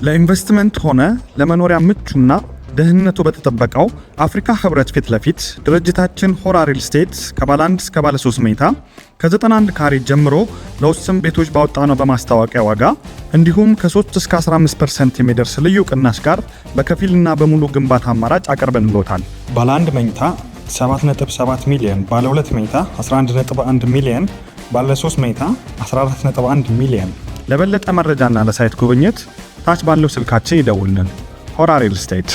ለኢንቨስትመንት ሆነ ለመኖሪያ ምቹና ደህንነቱ በተጠበቀው አፍሪካ ህብረት ፊት ለፊት ድርጅታችን ሆራ ሪል ስቴት ከባለ 1 እስከ ባለ 3 መኝታ ከ91 ካሬ ጀምሮ ለውስን ቤቶች ባወጣነው በማስታወቂያ ዋጋ እንዲሁም ከ3 እስከ 15% የሚደርስ ልዩ ቅናሽ ጋር በከፊልና በሙሉ ግንባታ አማራጭ አቀርበንልዎታል። ባለ 1 መኝታ 7.7 ሚሊዮን፣ ባለ 2 መኝታ 11.1 ሚሊዮን፣ ባለ 3 መኝታ 14.1 ሚሊዮን። ለበለጠ መረጃና ለሳይት ጉብኝት ታች ባለው ስልካችን ይደውልን። ሆራ ሪል ስቴት።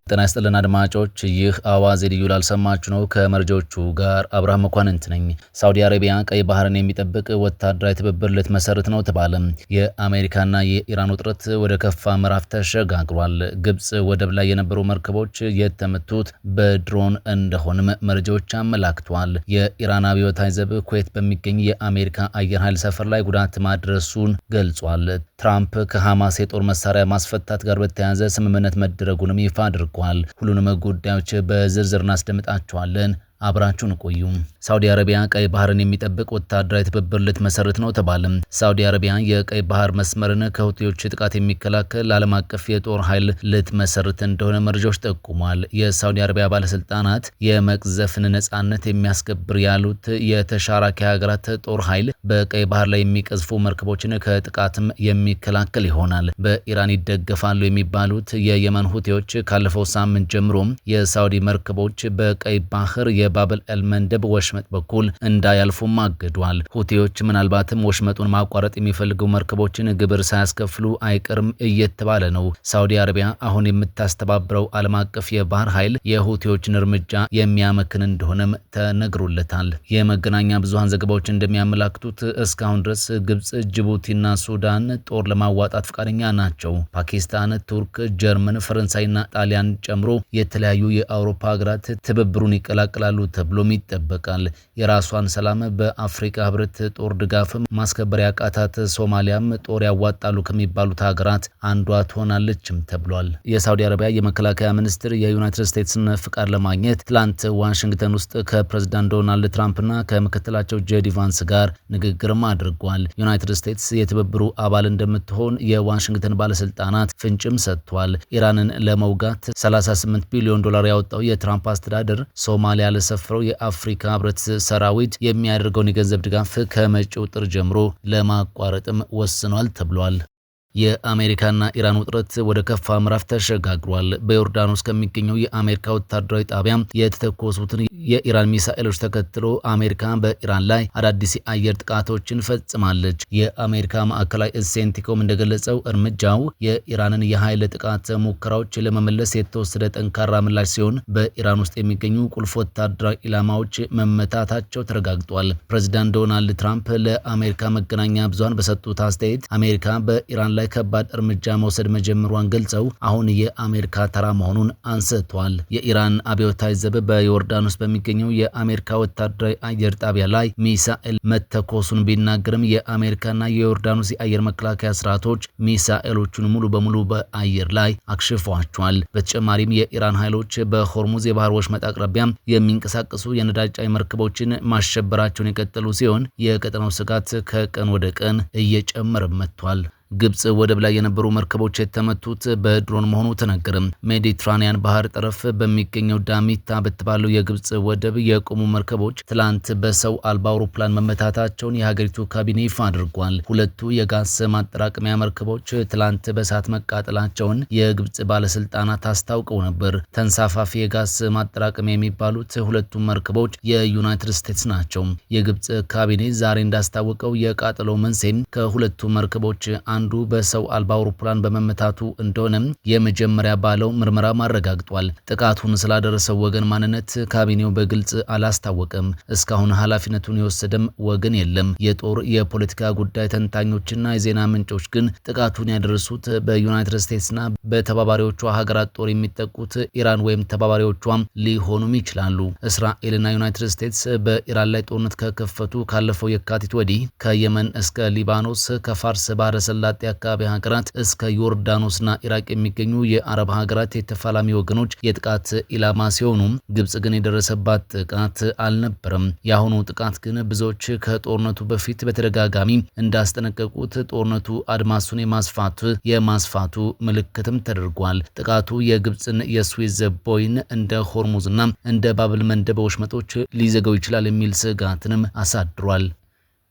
ጤና ይስጥልን አድማጮች፣ ይህ አዋዜ ልዩ ላልሰማችሁ ነው። ከመረጃዎቹ ጋር አብርሃም መኳንንት ነኝ። ሳውዲ አረቢያ ቀይ ባህርን የሚጠብቅ ወታደራዊ ትብብር ልትመሰርት ነው ተባለ። የአሜሪካና የኢራን ውጥረት ወደ ከፋ ምዕራፍ ተሸጋግሯል። ግብጽ ወደብ ላይ የነበሩ መርከቦች የተመቱት በድሮን እንደሆነም መረጃዎች አመላክተዋል። የኢራን አብዮታዊ ዘብ ኩዌት በሚገኝ የአሜሪካ አየር ኃይል ሰፈር ላይ ጉዳት ማድረሱን ገልጿል። ትራምፕ ከሐማስ የጦር መሳሪያ ማስፈታት ጋር በተያያዘ ስምምነት መደረጉንም ይፋ አድርጓል። ሁሉንም ጉዳዮች በዝርዝር እናስደምጣቸዋለን። አብራችሁን ቆዩ። ሳውዲ አረቢያ ቀይ ባህርን የሚጠብቅ ወታደራዊ ትብብር ልትመሰርት ነው ተባለ። ሳውዲ አረቢያ የቀይ ባህር መስመርን ከሁቲዎች ጥቃት የሚከላከል ዓለም አቀፍ የጦር ኃይል ልትመሰርት እንደሆነ መረጃዎች ጠቁሟል። የሳውዲ አረቢያ ባለስልጣናት የመቅዘፍን ነጻነት የሚያስከብር ያሉት የተሻራኪ ሀገራት ጦር ኃይል በቀይ ባህር ላይ የሚቀዝፉ መርከቦችን ከጥቃትም የሚከላከል ይሆናል። በኢራን ይደገፋሉ የሚባሉት የየመን ሁቲዎች ካለፈው ሳምንት ጀምሮ የሳውዲ መርከቦች በቀይ ባህር የባብል ኤልመንደብ ወሽመጥ በኩል እንዳያልፉም አግዷል። ሁቲዎች ምናልባትም ወሽመጡን ማቋረጥ የሚፈልጉ መርከቦችን ግብር ሳያስከፍሉ አይቀርም እየተባለ ነው። ሳውዲ አረቢያ አሁን የምታስተባብረው ዓለም አቀፍ የባህር ኃይል የሁቲዎችን እርምጃ የሚያመክን እንደሆነም ተነግሮለታል። የመገናኛ ብዙሃን ዘገባዎች እንደሚያመላክቱት እስካሁን ድረስ ግብጽ፣ ጅቡቲና ሱዳን ጦር ለማዋጣት ፈቃደኛ ናቸው። ፓኪስታን፣ ቱርክ፣ ጀርመን፣ ፈረንሳይና ጣሊያን ጨምሮ የተለያዩ የአውሮፓ ሀገራት ትብብሩን ይቀላቀላሉ ተብሎም ይጠበቃል። የራሷን ሰላም በአፍሪካ ህብረት ጦር ድጋፍ ማስከበር ያቃታት ሶማሊያም ጦር ያዋጣሉ ከሚባሉት ሀገራት አንዷ ትሆናለችም ተብሏል። የሳውዲ አረቢያ የመከላከያ ሚኒስትር የዩናይትድ ስቴትስን ፍቃድ ለማግኘት ትላንት ዋሽንግተን ውስጥ ከፕሬዝዳንት ዶናልድ ትራምፕና ከምክትላቸው ጄዲ ቫንስ ጋር ንግግርም አድርጓል። ዩናይትድ ስቴትስ የትብብሩ አባል እንደምትሆን የዋሽንግተን ባለስልጣናት ፍንጭም ሰጥቷል። ኢራንን ለመውጋት $38 ቢሊዮን ያወጣው የትራምፕ አስተዳደር ሶማሊያ ለሰፈረው የአፍሪካ ህብረት ሰራዊት የሚያደርገውን የገንዘብ ድጋፍ ከመጪው ጥር ጀምሮ ለማቋረጥም ወስኗል ተብሏል። የአሜሪካና ኢራን ውጥረት ወደ ከፋ ምዕራፍ ተሸጋግሯል። በዮርዳኖስ ከሚገኘው የአሜሪካ ወታደራዊ ጣቢያ የተተኮሱትን የኢራን ሚሳኤሎች ተከትሎ አሜሪካ በኢራን ላይ አዳዲስ የአየር ጥቃቶችን ፈጽማለች። የአሜሪካ ማዕከላዊ እዝ ሴንቲኮም እንደገለጸው እርምጃው የኢራንን የኃይል ጥቃት ሙከራዎች ለመመለስ የተወሰደ ጠንካራ ምላሽ ሲሆን በኢራን ውስጥ የሚገኙ ቁልፍ ወታደራዊ ኢላማዎች መመታታቸው ተረጋግጧል። ፕሬዚዳንት ዶናልድ ትራምፕ ለአሜሪካ መገናኛ ብዙሃን በሰጡት አስተያየት አሜሪካ በኢራን ላይ ከባድ እርምጃ መውሰድ መጀመሯን ገልጸው አሁን የአሜሪካ ተራ መሆኑን አንስተዋል። የኢራን አብዮታዊ ዘብ በዮርዳኖስ በሚገኘው የአሜሪካ ወታደራዊ አየር ጣቢያ ላይ ሚሳኤል መተኮሱን ቢናገርም የአሜሪካና የዮርዳኖስ የአየር መከላከያ ስርዓቶች ሚሳኤሎቹን ሙሉ በሙሉ በአየር ላይ አክሽፈዋቸዋል። በተጨማሪም የኢራን ኃይሎች በሆርሙዝ የባህር ወሽመጥ አቅራቢያ የሚንቀሳቀሱ የነዳጅ ጫኝ መርከቦችን ማሸበራቸውን የቀጠሉ ሲሆን የቀጠናው ስጋት ከቀን ወደ ቀን እየጨመረ መጥቷል። ግብጽ ወደብ ላይ የነበሩ መርከቦች የተመቱት በድሮን መሆኑ ተነገረ። ሜዲትራኒያን ባህር ጠረፍ በሚገኘው ዳሚታ በተባለው የግብጽ ወደብ የቆሙ መርከቦች ትላንት በሰው አልባ አውሮፕላን መመታታቸውን የሀገሪቱ ካቢኔ ይፋ አድርጓል። ሁለቱ የጋዝ ማጠራቀሚያ መርከቦች ትላንት በእሳት መቃጠላቸውን የግብጽ ባለስልጣናት አስታውቀው ነበር። ተንሳፋፊ የጋዝ ማጠራቀሚያ የሚባሉት ሁለቱ መርከቦች የዩናይትድ ስቴትስ ናቸው። የግብጽ ካቢኔ ዛሬ እንዳስታወቀው የቃጠለው መንስኤም ከሁለቱ መርከቦች አንዱ በሰው አልባ አውሮፕላን በመመታቱ እንደሆነ የመጀመሪያ ባለው ምርመራ ማረጋግጧል። ጥቃቱን ስላደረሰው ወገን ማንነት ካቢኔው በግልጽ አላስታወቀም። እስካሁን ኃላፊነቱን የወሰደም ወገን የለም። የጦር የፖለቲካ ጉዳይ ተንታኞችና የዜና ምንጮች ግን ጥቃቱን ያደረሱት በዩናይትድ ስቴትስና በተባባሪዎቿ ሀገራት ጦር የሚጠቁት ኢራን ወይም ተባባሪዎቿም ሊሆኑም ይችላሉ። እስራኤልና ዩናይትድ ስቴትስ በኢራን ላይ ጦርነት ከከፈቱ ካለፈው የካቲት ወዲህ ከየመን እስከ ሊባኖስ ከፋርስ ባህረ ሰላጤ አካባቢ ሀገራት እስከ ዮርዳኖስና ኢራቅ የሚገኙ የአረብ ሀገራት የተፋላሚ ወገኖች የጥቃት ኢላማ ሲሆኑ ግብጽ ግን የደረሰባት ጥቃት አልነበረም። የአሁኑ ጥቃት ግን ብዙዎች ከጦርነቱ በፊት በተደጋጋሚ እንዳስጠነቀቁት ጦርነቱ አድማሱን የማስፋቱ ምልክትም ተደርጓል። ጥቃቱ የግብጽን የስዊዝ ቦይን እንደ ሆርሙዝና እንደ ባብል መንደብ ወሽመጦች ሊዘጋው ይችላል የሚል ስጋትንም አሳድሯል።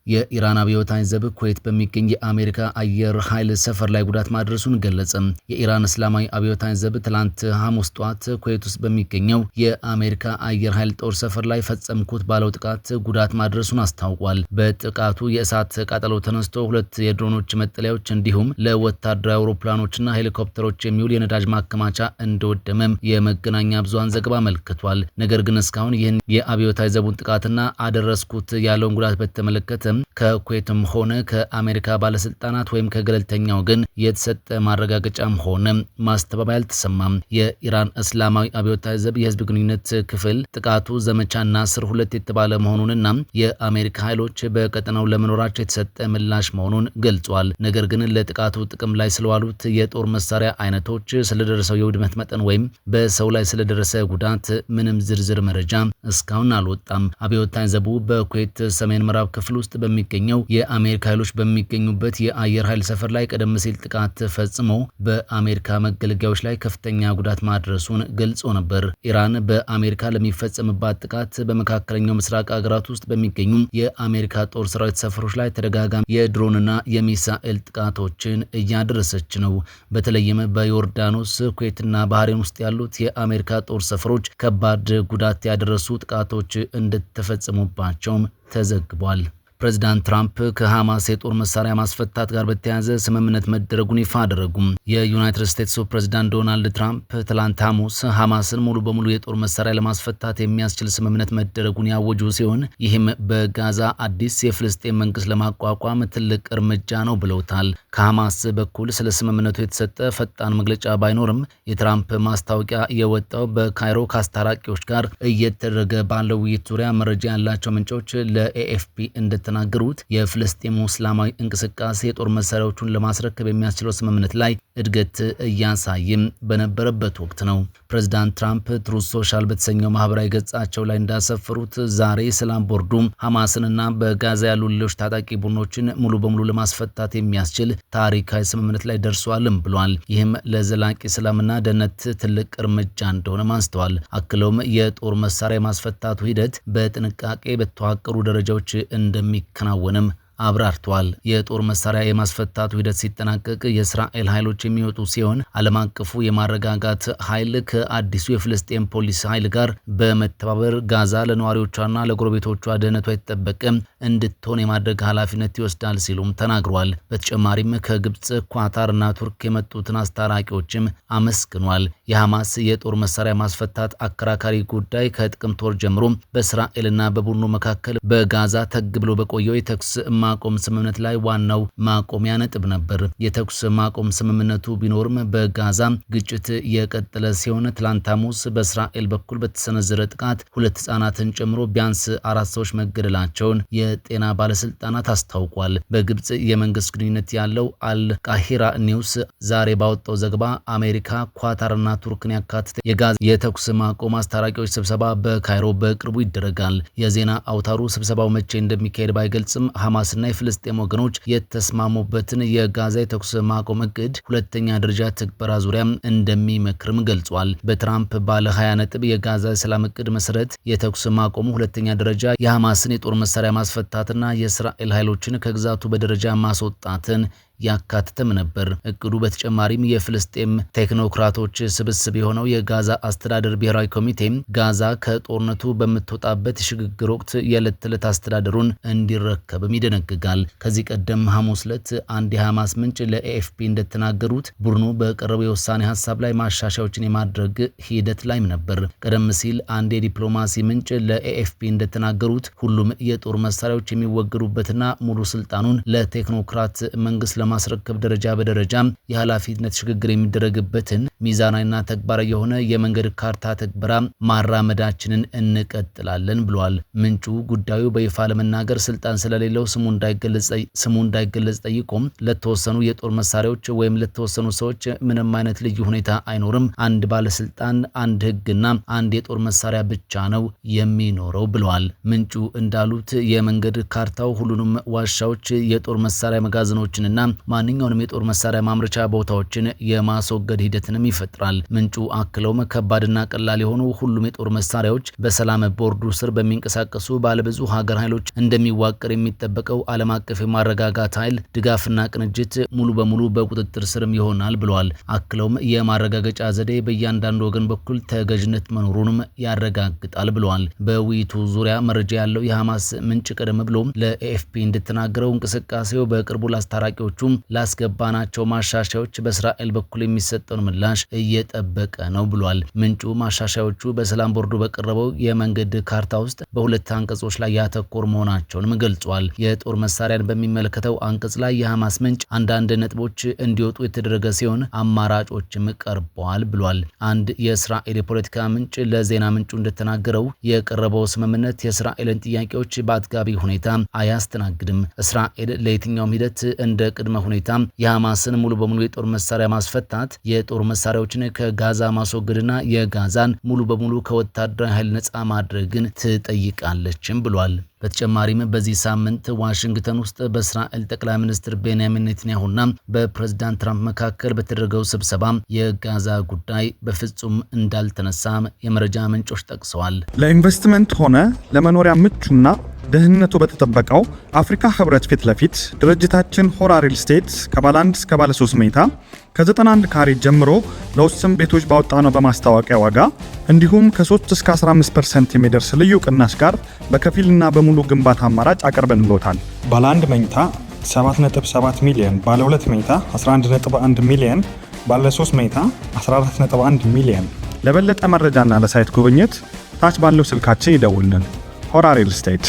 የኢራን አብዮታዊ ዘብ ኩዌት በሚገኝ የአሜሪካ አየር ኃይል ሰፈር ላይ ጉዳት ማድረሱን ገለጸ። የኢራን እስላማዊ አብዮታዊ ዘብ ትላንት ሐሙስ ጧት ኩዌት ውስጥ በሚገኘው የአሜሪካ አየር ኃይል ጦር ሰፈር ላይ ፈጸምኩት ባለው ጥቃት ጉዳት ማድረሱን አስታውቋል። በጥቃቱ የእሳት ቃጠሎ ተነስቶ 2 የድሮኖች መጠለያዎች እንዲሁም ለወታደራዊ አውሮፕላኖችና ሄሊኮፕተሮች የሚውል የነዳጅ ማከማቻ እንደወደመም የመገናኛ ብዙሃን ዘገባ አመልክቷል። ነገር ግን እስካሁን ይህን የአብዮታዊ ዘቡን ጥቃትና አደረስኩት ያለውን ጉዳት በተመለከተ ከኩዌትም ሆነ ከአሜሪካ ባለስልጣናት ወይም ከገለልተኛ ወገን የተሰጠ ማረጋገጫም ሆነ ማስተባበያ አልተሰማም። የኢራን እስላማዊ አብዮታዊ ዘብ የህዝብ ግንኙነት ክፍል ጥቃቱ ዘመቻ ናስር 2 የተባለ መሆኑንና የአሜሪካ ኃይሎች በቀጠናው ለመኖራቸው የተሰጠ ምላሽ መሆኑን ገልጿል። ነገር ግን ለጥቃቱ ጥቅም ላይ ስለዋሉት የጦር መሳሪያ አይነቶች፣ ስለደረሰው የውድመት መጠን ወይም በሰው ላይ ስለደረሰ ጉዳት ምንም ዝርዝር መረጃ እስካሁን አልወጣም። አብዮታዊ ዘቡ በኩዌት ሰሜን ምዕራብ ክፍል ውስጥ በሚገኘው የአሜሪካ ኃይሎች በሚገኙበት የአየር ኃይል ሰፈር ላይ ቀደም ሲል ጥቃት ፈጽሞ በአሜሪካ መገልገያዎች ላይ ከፍተኛ ጉዳት ማድረሱን ገልጾ ነበር። ኢራን በአሜሪካ ለሚፈጸምባት ጥቃት በመካከለኛው ምስራቅ ሀገራት ውስጥ በሚገኙ የአሜሪካ ጦር ሰራዊት ሰፈሮች ላይ ተደጋጋሚ የድሮንና የሚሳኤል ጥቃቶችን እያደረሰች ነው። በተለይም በዮርዳኖስ፣ ኩዌትና ባህሬን ውስጥ ያሉት የአሜሪካ ጦር ሰፈሮች ከባድ ጉዳት ያደረሱ ጥቃቶች እንደተፈጸሙባቸውም ተዘግቧል። ፕሬዚዳንት ትራምፕ ከሐማስ የጦር መሳሪያ ማስፈታት ጋር በተያያዘ ስምምነት መደረጉን ይፋ አደረጉ። የዩናይትድ ስቴትሱ ፕሬዚዳንት ዶናልድ ትራምፕ ትላንት ሐሙስ ሐማስን ሙሉ በሙሉ የጦር መሳሪያ ለማስፈታት የሚያስችል ስምምነት መደረጉን ያወጁ ሲሆን ይህም በጋዛ አዲስ የፍልስጤም መንግስት ለማቋቋም ትልቅ እርምጃ ነው ብለውታል። ከሐማስ በኩል ስለ ስምምነቱ የተሰጠ ፈጣን መግለጫ ባይኖርም የትራምፕ ማስታወቂያ የወጣው በካይሮ ከአስታራቂዎች ጋር እየተደረገ ባለው ውይይት ዙሪያ መረጃ ያላቸው ምንጮች ለኤኤፍፒ እንደተናገሩት የፍልስጤሙ እስላማዊ እንቅስቃሴ የጦር መሳሪያዎቹን ለማስረከብ የሚያስችለው ስምምነት ላይ እድገት እያሳየም በነበረበት ወቅት ነው። ፕሬዚዳንት ትራምፕ ትሩዝ ሶሻል በተሰኘው ማህበራዊ ገጻቸው ላይ እንዳሰፈሩት ዛሬ ሰላም ቦርዱ ሐማስንና በጋዛ ያሉ ሌሎች ታጣቂ ቡድኖችን ሙሉ በሙሉ ለማስፈታት የሚያስችል ታሪካዊ ስምምነት ላይ ደርሷልም ብሏል። ይህም ለዘላቂ ሰላምና ደህንነት ትልቅ እርምጃ እንደሆነ አንስተዋል። አክለውም የጦር መሳሪያ ማስፈታቱ ሂደት በጥንቃቄ በተዋቀሩ ደረጃዎች እንደሚከናወንም አብራርተዋል። የጦር መሳሪያ የማስፈታቱ ሂደት ሲጠናቀቅ የእስራኤል ኃይሎች የሚወጡ ሲሆን ዓለም አቀፉ የማረጋጋት ኃይል ከአዲሱ የፍልስጤም ፖሊስ ኃይል ጋር በመተባበር ጋዛ ለነዋሪዎቿና ለጎረቤቶቿ ደህንነቷ የተጠበቀ እንድትሆን የማድረግ ኃላፊነት ይወስዳል ሲሉም ተናግሯል። በተጨማሪም ከግብጽ፣ ኳታርና ቱርክ የመጡትን አስታራቂዎችም አመስግኗል። የሐማስ የጦር መሳሪያ ማስፈታት አከራካሪ ጉዳይ ከጥቅምት ወር ጀምሮ በእስራኤልና በቡድኑ መካከል በጋዛ ተግ ብሎ በቆየው የተኩስ ማቆም ስምምነት ላይ ዋናው ማቆሚያ ነጥብ ነበር። የተኩስ ማቆም ስምምነቱ ቢኖርም በጋዛ ግጭት የቀጠለ ሲሆን ትላንት ሐሙስ በእስራኤል በኩል በተሰነዘረ ጥቃት 2 ህጻናትን ጨምሮ ቢያንስ 4 ሰዎች መገደላቸውን የጤና ባለስልጣናት አስታውቋል። በግብጽ የመንግስት ግንኙነት ያለው አልቃሂራ ኒውስ ዛሬ ባወጣው ዘገባ አሜሪካ፣ ኳታርና ቱርክን ያካተተ የጋዛ የተኩስ ማቆም አስታራቂዎች ስብሰባ በካይሮ በቅርቡ ይደረጋል። የዜና አውታሩ ስብሰባው መቼ እንደሚካሄድ ባይገልጽም ሐማስና የፍልስጤም ወገኖች የተስማሙበትን የጋዛ የተኩስ ማቆም እቅድ ሁለተኛ ደረጃ ትግበራ ዙሪያ እንደሚመክርም ገልጿል። በትራምፕ ባለ 20 ነጥብ የጋዛ ሰላም እቅድ መሰረት የተኩስ ማቆሙ ሁለተኛ ደረጃ የሐማስን የጦር መሳሪያ ማስፈታትና የእስራኤል ኃይሎችን ከግዛቱ በደረጃ ማስወጣትን ያካተተም ነበር። እቅዱ በተጨማሪም የፍልስጤም ቴክኖክራቶች ስብስብ የሆነው የጋዛ አስተዳደር ብሔራዊ ኮሚቴ ጋዛ ከጦርነቱ በምትወጣበት ሽግግር ወቅት የዕለት ተዕለት አስተዳደሩን እንዲረከብም ይደነግጋል። ከዚህ ቀደም ሐሙስ ዕለት አንድ የሐማስ ምንጭ ለኤኤፍፒ እንደተናገሩት ቡድኑ በቀረበው የውሳኔ ሀሳብ ላይ ማሻሻያዎችን የማድረግ ሂደት ላይም ነበር። ቀደም ሲል አንድ የዲፕሎማሲ ምንጭ ለኤኤፍፒ እንደተናገሩት ሁሉም የጦር መሳሪያዎች የሚወገዱበትና ሙሉ ስልጣኑን ለቴክኖክራት መንግስት ለማስረከብ ደረጃ በደረጃ የኃላፊነት ሽግግር የሚደረግበትን ሚዛናዊና ተግባራዊ የሆነ የመንገድ ካርታ ተግባራ ማራመዳችንን እንቀጥላለን ብሏል። ምንጩ ጉዳዩ በይፋ ለመናገር ስልጣን ስለሌለው ስሙ እንዳይገለጽ ጠይቆም ለተወሰኑ የጦር መሳሪያዎች ወይም ለተወሰኑ ሰዎች ምንም አይነት ልዩ ሁኔታ አይኖርም። አንድ ባለስልጣን፣ አንድ ህግና አንድ የጦር መሳሪያ ብቻ ነው የሚኖረው ብለዋል። ምንጩ እንዳሉት የመንገድ ካርታው ሁሉንም ዋሻዎች፣ የጦር መሳሪያ መጋዘኖችንና ማንኛውንም የጦር መሳሪያ ማምረቻ ቦታዎችን የማስወገድ ሂደትንም ይፈጥራል። ምንጩ አክለውም ከባድና ቀላል የሆኑ ሁሉም የጦር መሳሪያዎች በሰላም ቦርዱ ስር በሚንቀሳቀሱ ባለብዙ ሀገር ኃይሎች እንደሚዋቀር የሚጠበቀው ዓለም አቀፍ የማረጋጋት ኃይል ድጋፍና ቅንጅት ሙሉ በሙሉ በቁጥጥር ስርም ይሆናል ብለዋል። አክለውም የማረጋገጫ ዘዴ በእያንዳንዱ ወገን በኩል ተገዥነት መኖሩንም ያረጋግጣል ብለዋል። በውይይቱ ዙሪያ መረጃ ያለው የሐማስ ምንጭ ቀደም ብሎ ለኤኤፍፒ እንደተናገረው እንቅስቃሴው በቅርቡ ለአስታራቂዎቹ ላስገባናቸው ማሻሻያዎች በእስራኤል በኩል የሚሰጠውን ምላሽ እየጠበቀ ነው ብሏል። ምንጩ ማሻሻያዎቹ በሰላም ቦርዱ በቀረበው የመንገድ ካርታ ውስጥ በሁለት አንቀጾች ላይ ያተኮር መሆናቸውንም ገልጿል። የጦር መሳሪያን በሚመለከተው አንቀጽ ላይ የሐማስ ምንጭ አንዳንድ ነጥቦች እንዲወጡ የተደረገ ሲሆን አማራጮችም ቀርበዋል ብሏል። አንድ የእስራኤል የፖለቲካ ምንጭ ለዜና ምንጩ እንደተናገረው የቀረበው ስምምነት የእስራኤልን ጥያቄዎች በአጥጋቢ ሁኔታ አያስተናግድም። እስራኤል ለየትኛውም ሂደት እንደ ቅድመ ሁኔታ የሐማስን ሙሉ በሙሉ የጦር መሳሪያ ማስፈታት፣ የጦር መሳሪያዎችን ከጋዛ ማስወገድና የጋዛን ሙሉ በሙሉ ከወታደራዊ ኃይል ነጻ ማድረግን ትጠይቃለችም ብሏል። በተጨማሪም በዚህ ሳምንት ዋሽንግተን ውስጥ በእስራኤል ጠቅላይ ሚኒስትር ቤንያሚን ኔታንያሁና በፕሬዝዳንት ትራምፕ መካከል በተደረገው ስብሰባ የጋዛ ጉዳይ በፍጹም እንዳልተነሳ የመረጃ ምንጮች ጠቅሰዋል። ለኢንቨስትመንት ሆነ ለመኖሪያ ምቹና ደህንነቱ በተጠበቀው አፍሪካ ህብረት ፊት ለፊት ድርጅታችን ሆራ ሪል ስቴት ከባለ 1 እስከ ባለ 3 መኝታ ከ91 ካሬ ጀምሮ ለውስን ቤቶች ባወጣነው በማስታወቂያ ዋጋ እንዲሁም ከ3 እስከ 15% የሚደርስ ልዩ ቅናሽ ጋር በከፊልና በሙሉ ግንባታ አማራጭ አቅርበንልዎታል። ባለ 1 መኝታ 7.7 ሚሊዮን፣ ባለ 2 መኝታ 11.1 ሚሊዮን፣ ባለ 3 መኝታ 14.1 ሚሊዮን። ለበለጠ መረጃና ለሳይት ጉብኝት ታች ባለው ስልካችን ይደውልን። ሆራ ሪል ስቴት